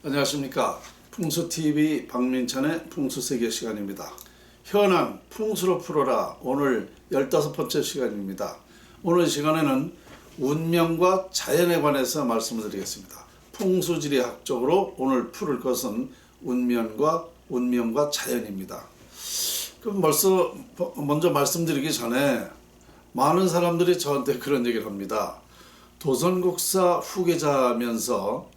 안녕하십니까. 풍수TV 박민찬의 풍수세계 시간입니다. 현안 풍수로 풀어라. 오늘 15번째 시간입니다. 오늘 시간에는 운명과 자연에 관해서 말씀을 드리겠습니다. 풍수지리학적으로 오늘 풀을 것은 운명과 자연입니다. 그럼 먼저 말씀드리기 전에 많은 사람들이 저한테 그런 얘기를 합니다. 도선국사 후계자면서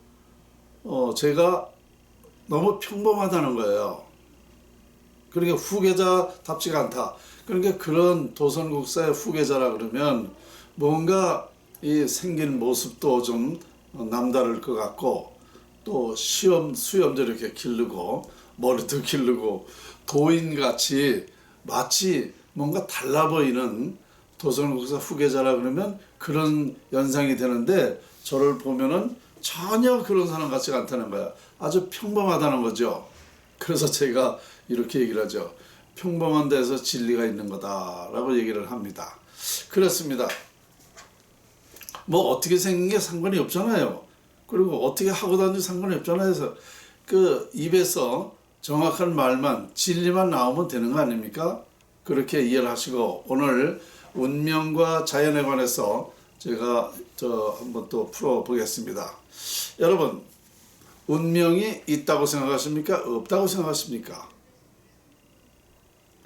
제가 너무 평범하다는 거예요. 그러니까 후계자답지가 않다. 그러니까 그런 도선국사의 후계자라 그러면 뭔가 이 생긴 모습도 좀 남다를 것 같고, 또 수염도 이렇게 기르고 머리도 기르고 도인같이 마치 뭔가 달라 보이는 도선국사 후계자라 그러면 그런 연상이 되는데, 저를 보면은 전혀 그런 사람 같지가 않다는 거야. 아주 평범하다는 거죠. 그래서 제가 이렇게 얘기를 하죠. 평범한 데서 진리가 있는 거다라고 얘기를 합니다. 그렇습니다. 뭐 어떻게 생긴 게 상관이 없잖아요. 그리고 어떻게 하고 다니는 상관이 없잖아요. 그래서 그 입에서 정확한 말만, 진리만 나오면 되는 거 아닙니까? 그렇게 이해를 하시고, 오늘 운명과 자연에 관해서 제가 한번 또 풀어보겠습니다. 여러분, 운명이 있다고 생각하십니까? 없다고 생각하십니까?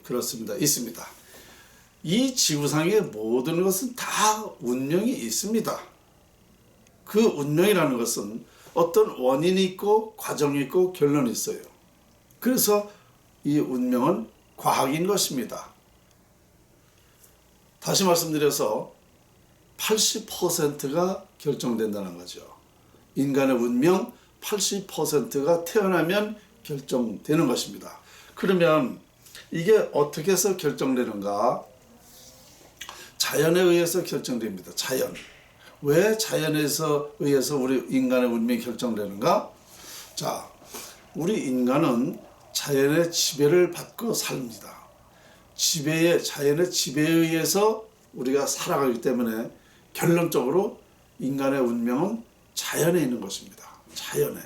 그렇습니다. 있습니다. 이 지구상의 모든 것은 다 운명이 있습니다. 그 운명이라는 것은 어떤 원인이 있고 과정이 있고 결론이 있어요. 그래서 이 운명은 과학인 것입니다. 다시 말씀드려서 80%가 결정된다는 거죠. 인간의 운명 80%가 태어나면 결정되는 것입니다. 그러면 이게 어떻게 해서 결정되는가? 자연에 의해서 결정됩니다. 자연. 왜 자연에 의해서 우리 인간의 운명이 결정되는가? 자, 우리 인간은 자연의 지배를 받고 삽니다. 자연의 지배에 의해서 우리가 살아가기 때문에 결론적으로 인간의 운명은 자연에 있는 것입니다. 자연에.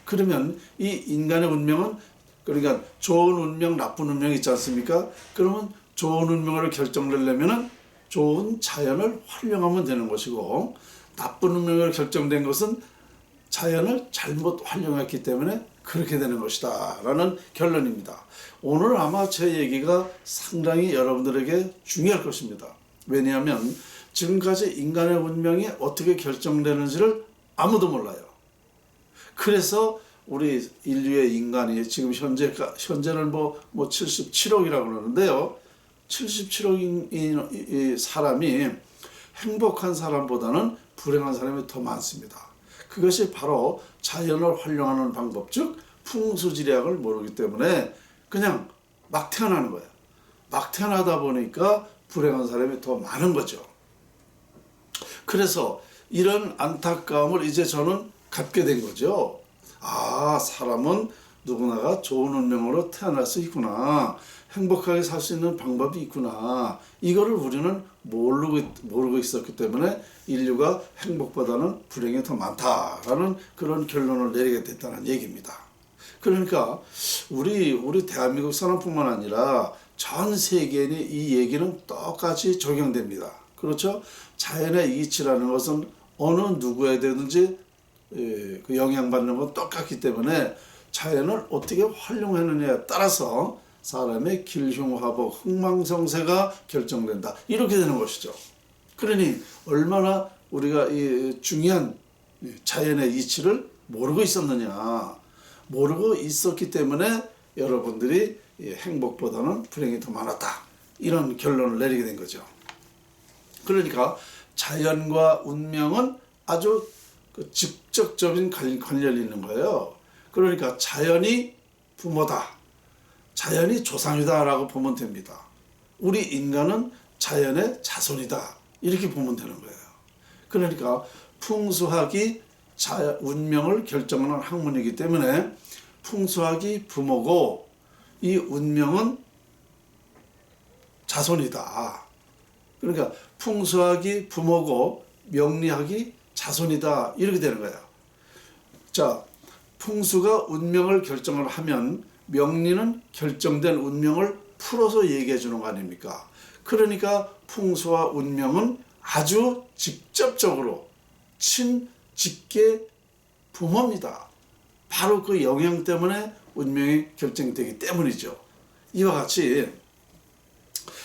그러면 이 인간의 운명은, 그러니까 좋은 운명, 나쁜 운명이 있지 않습니까? 그러면 좋은 운명을 결정내려면 좋은 자연을 활용하면 되는 것이고, 나쁜 운명을 결정된 것은 자연을 잘못 활용했기 때문에 그렇게 되는 것이다 라는 결론입니다. 오늘 아마 제 얘기가 상당히 여러분들에게 중요할 것입니다. 왜냐하면 지금까지 인간의 운명이 어떻게 결정되는지를 아무도 몰라요. 그래서 우리 인류의 인간이 지금 현재는 뭐 77억이라고 그러는데요. 77억 사람이 행복한 사람보다는 불행한 사람이 더 많습니다. 그것이 바로 자연을 활용하는 방법, 즉 풍수지리학을 모르기 때문에 그냥 막 태어나는 거예요. 막 태어나다 보니까 불행한 사람이 더 많은 거죠. 그래서 이런 안타까움을 이제 저는 갖게 된 거죠. 아, 사람은 누구나가 좋은 운명으로 태어날 수 있구나. 행복하게 살 수 있는 방법이 있구나. 이거를 우리는 모르고 있었기 때문에 인류가 행복보다는 불행이 더 많다라는 그런 결론을 내리게 됐다는 얘기입니다. 그러니까 우리 대한민국 사람뿐만 아니라 전 세계인이 이 얘기는 똑같이 적용됩니다. 그렇죠? 자연의 이치라는 것은 어느 누구에게든지 그 영향받는 건 똑같기 때문에 자연을 어떻게 활용하느냐에 따라서 사람의 길흉화복, 흥망성쇠가 결정된다. 이렇게 되는 것이죠. 그러니 얼마나 우리가 이 중요한 자연의 이치를 모르고 있었느냐. 모르고 있었기 때문에 여러분들이 행복보다는 불행이 더 많았다. 이런 결론을 내리게 된 거죠. 그러니까 자연과 운명은 아주 직접적인 관련이 있는 거예요. 그러니까 자연이 부모다, 자연이 조상이다 라고 보면 됩니다. 우리 인간은 자연의 자손이다, 이렇게 보면 되는 거예요. 그러니까 풍수학이 운명을 결정하는 학문이기 때문에 풍수학이 부모고 이 운명은 자손이다. 그러니까 풍수학이 부모고 명리학이 자손이다, 이렇게 되는 거예요. 자, 풍수가 운명을 결정을 하면 명리는 결정된 운명을 풀어서 얘기해 주는 거 아닙니까? 그러니까 풍수와 운명은 아주 직접적으로 친직계 부모입니다. 바로 그 영향 때문에 운명이 결정되기 때문이죠. 이와 같이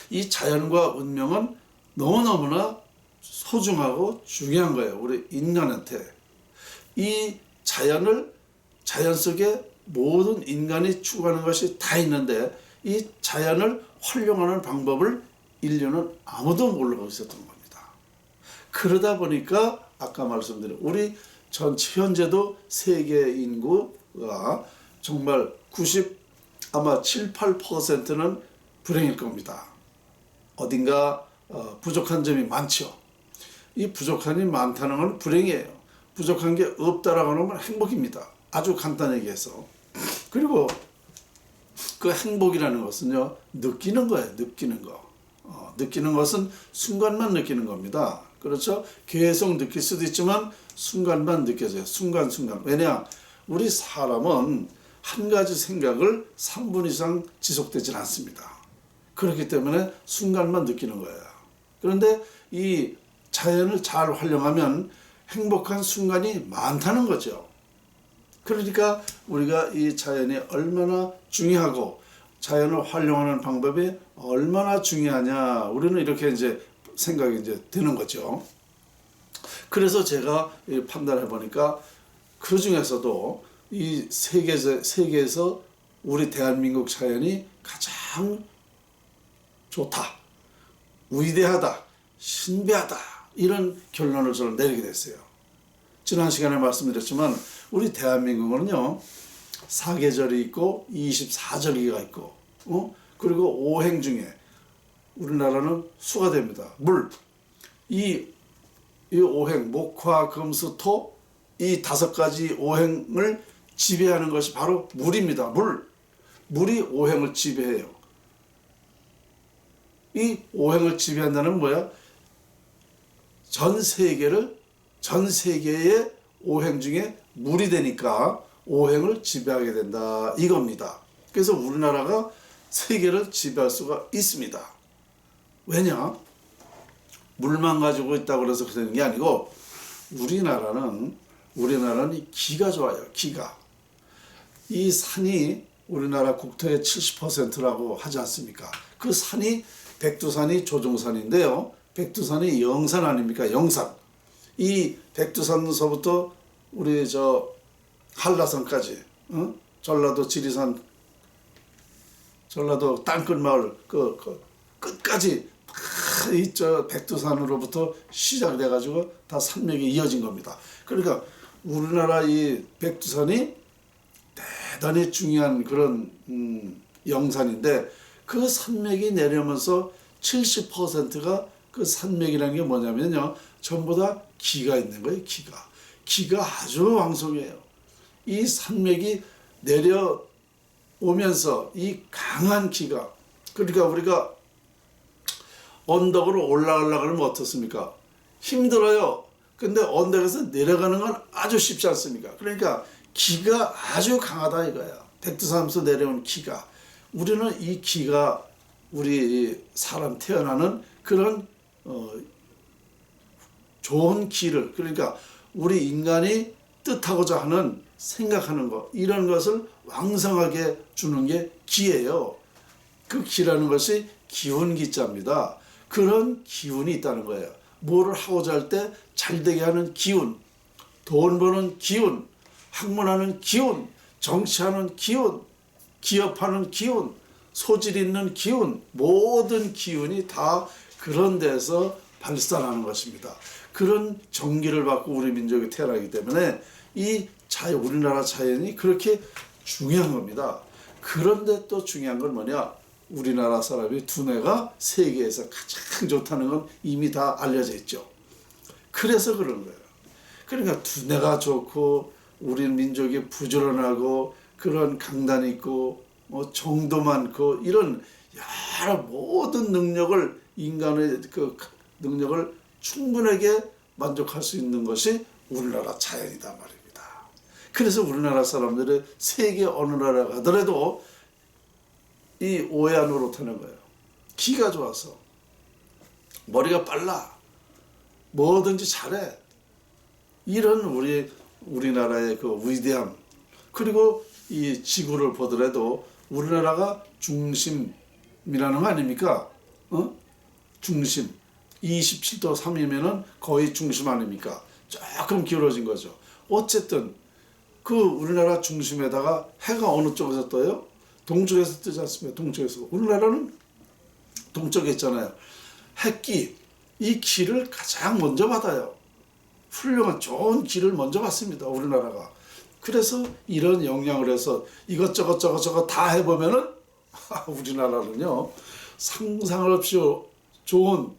이 자연과 운명은 너무너무나 소중하고 중요한 거예요. 우리 인간한테. 이 자연 속에 모든 인간이 추구하는 것이 다 있는데 이 자연을 활용하는 방법을 인류는 아무도 모르고 있었던 겁니다. 그러다 보니까 아까 말씀드린 우리 전체 현재도 세계 인구가 정말 아마 7, 8%는 불행일 겁니다. 어딘가 부족한 점이 많죠. 이 부족한 점이 많다는 건 불행이에요. 부족한 게 없다라고 하는 건 행복입니다. 아주 간단히 얘기해서. 그리고 그 행복이라는 것은요, 느끼는 거예요. 느끼는 거. 느끼는 것은 순간만 느끼는 겁니다. 그렇죠? 계속 느낄 수도 있지만 순간만 느껴져요. 순간순간. 왜냐? 우리 사람은 한 가지 생각을 3분 이상 지속되질 않습니다. 그렇기 때문에 순간만 느끼는 거예요. 그런데 이 자연을 잘 활용하면 행복한 순간이 많다는 거죠. 그러니까 우리가 이 자연이 얼마나 중요하고 자연을 활용하는 방법이 얼마나 중요하냐, 우리는 이렇게 이제 생각이 이제 드는 거죠. 그래서 제가 판단해 보니까 그 중에서도 이 세계에서 우리 대한민국 자연이 가장 좋다, 위대하다, 신비하다, 이런 결론을 저는 내리게 됐어요. 지난 시간에 말씀드렸지만 우리 대한민국은요, 사계절이 있고 24절기가 있고 그리고 오행 중에 우리나라는 수가 됩니다. 물, 이 오행, 목화, 금수, 토, 이 5가지 오행을 지배하는 것이 바로 물입니다. 물이 오행을 지배해요. 이 오행을 지배한다는 뭐야? 전 세계의 오행 중에 물이 되니까 오행을 지배하게 된다, 이겁니다. 그래서 우리나라가 세계를 지배할 수가 있습니다. 왜냐? 물만 가지고 있다고 해서 그러는 게 아니고 우리나라는 기가 좋아요. 기가. 이 산이 우리나라 국토의 70%라고 하지 않습니까? 그 산이 백두산이 조종산인데요. 백두산이 영산 아닙니까? 영산. 이 백두산서부터 우리 한라산까지, 전라도 지리산, 전라도 땅끝마을 끝까지 이 백두산으로부터 시작돼 가지고 다 산맥이 이어진 겁니다. 그러니까 우리나라 이 백두산이 대단히 중요한 그런 영산인데 그 산맥이 내려오면서 70%가 그 산맥이라는 게 뭐냐면요, 전부 다 기가 있는 거예요. 기가 아주 왕성해요. 이 산맥이 내려오면서 이 강한 기가, 그러니까 우리가 언덕으로 올라가려고 하면 어떻습니까? 힘들어요. 근데 언덕에서 내려가는 건 아주 쉽지 않습니까? 그러니까 기가 아주 강하다 이거야. 백두산에서 내려온 기가. 우리는 이 기가 우리 사람 태어나는 그런 좋은 기를, 그러니까 우리 인간이 뜻하고자 하는 생각하는 것, 이런 것을 왕성하게 주는 게 기예요. 그 기라는 것이 기운기자입니다. 그런 기운이 있다는 거예요. 뭐를 하고자 할 때 잘되게 하는 기운, 돈 버는 기운, 학문하는 기운, 정치하는 기운, 기업하는 기운, 소질 있는 기운, 모든 기운이 다 그런 데서 발산하는 것입니다. 그런 정기를 받고 우리 민족이 태어나기 때문에 이 우리나라 자연이 그렇게 중요한 겁니다. 그런데 또 중요한 건 뭐냐? 우리나라 사람이 두뇌가 세계에서 가장 좋다는 건 이미 다 알려져 있죠. 그래서 그런 거예요. 그러니까 두뇌가 좋고 우리 민족이 부지런하고 그런 강단 있고 정도 많고 이런 여러 모든 능력을, 인간의 그 능력을 충분하게 만족할 수 있는 것이 우리나라 자연이다 말입니다. 그래서 우리나라 사람들이 세계 어느 나라 가더라도 이 오야 노릇하는 거예요. 기가 좋아서, 머리가 빨라, 뭐든지 잘해. 이런 우리나라의 그 위대함, 그리고 이 지구를 보더라도 우리나라가 중심이라는 거 아닙니까? 중심. 27도 3이면은 거의 중심 아닙니까? 조금 기울어진 거죠. 어쨌든 그 우리나라 중심에다가 해가 어느 쪽에서 떠요? 동쪽에서 뜨지 않습니까? 동쪽에서. 우리나라는 동쪽에 있잖아요. 해끼, 이 기를 가장 먼저 받아요. 훌륭한 좋은 기를 먼저 받습니다. 우리나라가. 그래서 이런 영향을 해서 이것저것 저것저것 다 해보면은 우리나라는요, 상상할 없이 좋은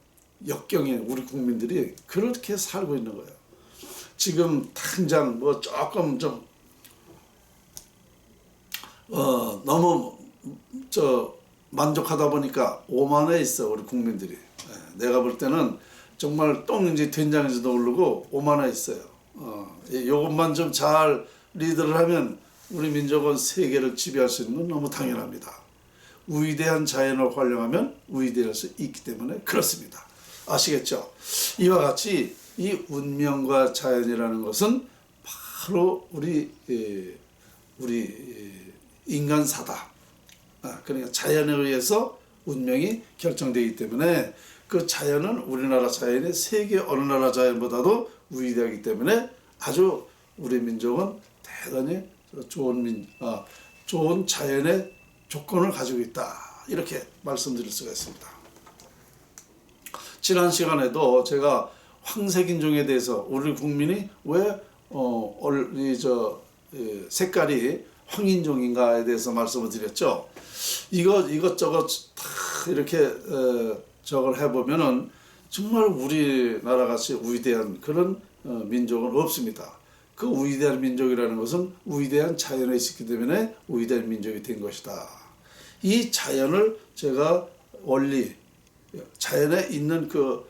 역경에 우리 국민들이 그렇게 살고 있는 거예요. 지금 당장 뭐 조금 좀 너무 만족하다 보니까 오만해 있어 우리 국민들이. 내가 볼 때는 정말 똥인지 된장인지도 모르고 오만해 있어요. 요것만 좀 잘 리드를 하면 우리 민족은 세계를 지배할 수 있는 건 너무 당연합니다. 위대한 자연을 활용하면 위대할 수 있기 때문에 그렇습니다. 아시겠죠? 이와 같이 이 운명과 자연이라는 것은 바로 우리 인간사다. 그러니까 자연에 의해서 운명이 결정되기 때문에 그 자연은 우리나라 자연이 세계 어느 나라 자연보다도 위대하기 때문에 아주 우리 민족은 대단히 좋은 자연의 조건을 가지고 있다. 이렇게 말씀드릴 수가 있습니다. 지난 시간에도 제가 황색인종에 대해서 우리 국민이 왜 색깔이 황인종인가에 대해서 말씀을 드렸죠. 이것저것 다 이렇게 저걸 해보면은 정말 우리나라 같이 위대한 그런 민족은 없습니다. 그 위대한 민족이라는 것은 위대한 자연에 있었기 때문에 위대한 민족이 된 것이다. 이 자연을 제가 원리, 자연에 있는 그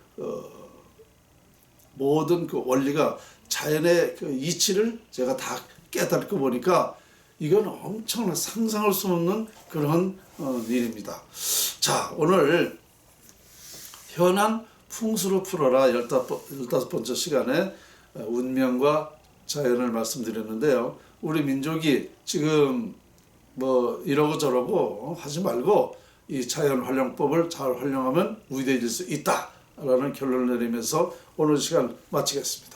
모든 그 원리가 자연의 그 이치를 제가 다 깨닫고 보니까 이건 엄청난 상상할 수 없는 그런 일입니다. 자, 오늘 현안 풍수로 풀어라 15번째 시간에 운명과 자연을 말씀드렸는데요. 우리 민족이 지금 뭐 이러고 저러고 하지 말고 이 자연 활용법을 잘 활용하면 위대해질 수 있다라는 결론을 내리면서 오늘 시간 마치겠습니다.